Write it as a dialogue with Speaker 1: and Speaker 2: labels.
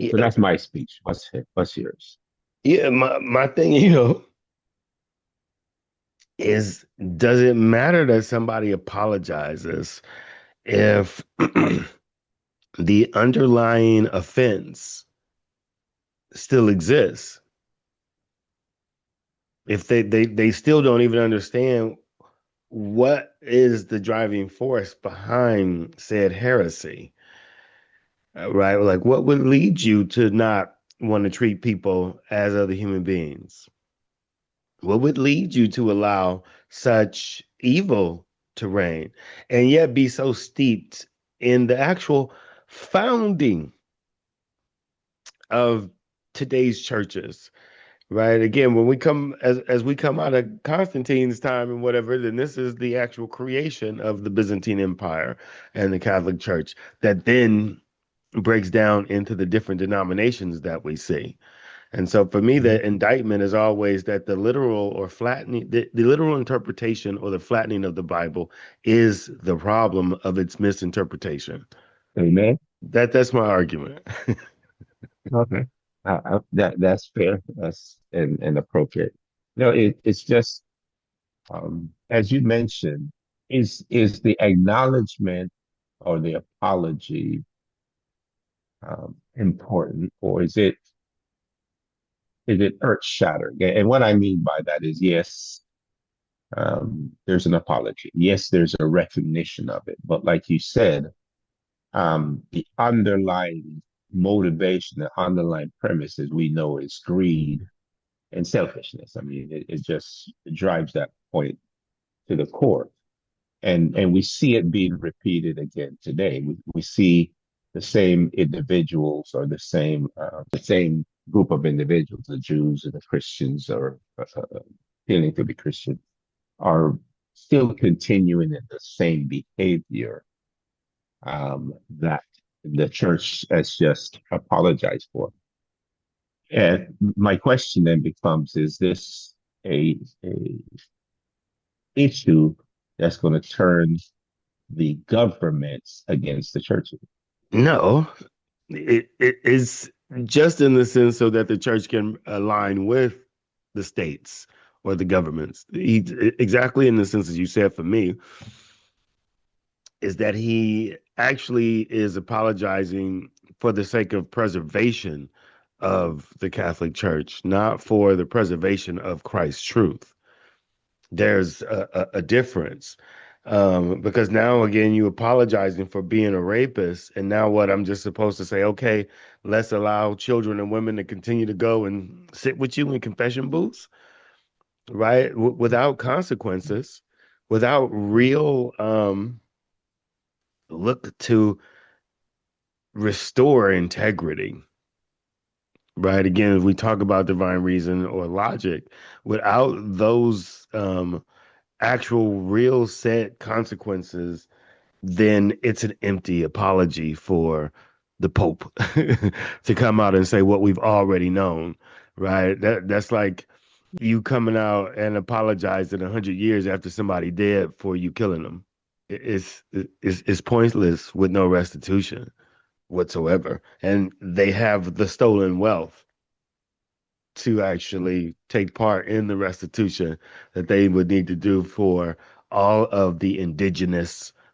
Speaker 1: Yeah,
Speaker 2: So that's my speech. What's yours?
Speaker 1: yeah. My thing, is does it matter that somebody apologizes if the underlying offense still exists? If they still don't even understand what is the driving force behind said heresy, right? Like, what would lead you to not want to treat people as other human beings? What would lead you to allow such evil to reign and yet be so steeped in the actual founding of today's churches? Right. Again, when we come as we come out of Constantine's time and whatever, then this is the actual creation of the Byzantine Empire and the Catholic Church that then breaks down into the different denominations that we see. And so for me,
Speaker 2: Mhm.
Speaker 1: the indictment is always that the literal or flattening, the literal interpretation or the flattening of the Bible is the problem of its misinterpretation.
Speaker 2: Amen.
Speaker 1: That's my argument.
Speaker 2: Okay. That's fair. That's and appropriate. No, it's just as you mentioned, is the acknowledgement or the apology important, or is it earth shattering? And what I mean by that is, yes, there's an apology. Yes, there's a recognition of it. But like you said, the underlying motivation, the underlying premise, as we know, is greed and selfishness. I mean, it just drives that point to the core. And we see it being repeated again today. We see the same individuals or the same group of individuals, the Jews and the Christians, or feeling to be Christian, are still continuing in the same behavior that the church has just apologized for. And my question then becomes: is this a issue that's going to turn the governments against the churches?
Speaker 1: No, it is just in the sense so that the church can align with the states or the governments. Exactly in the sense as you said for me, is that he actually is apologizing for the sake of preservation of the Catholic Church, not for the preservation of Christ's truth. There's a difference. Because now again, you apologizing for being a rapist, and now what? I'm just supposed to say, okay, let's allow children and women to continue to go and sit with you in confession booths, right? Without consequences, without real look to restore integrity, right? Again, if we talk about divine reason or logic, without those actual real set consequences, then it's an empty apology for the Pope to come out and say what we've already known, right? That's like you coming out and apologizing 100 years after somebody dead for you killing them. It's pointless with no restitution whatsoever, and they have the stolen wealth to actually take part in the restitution that they would need to do for all of the indigenous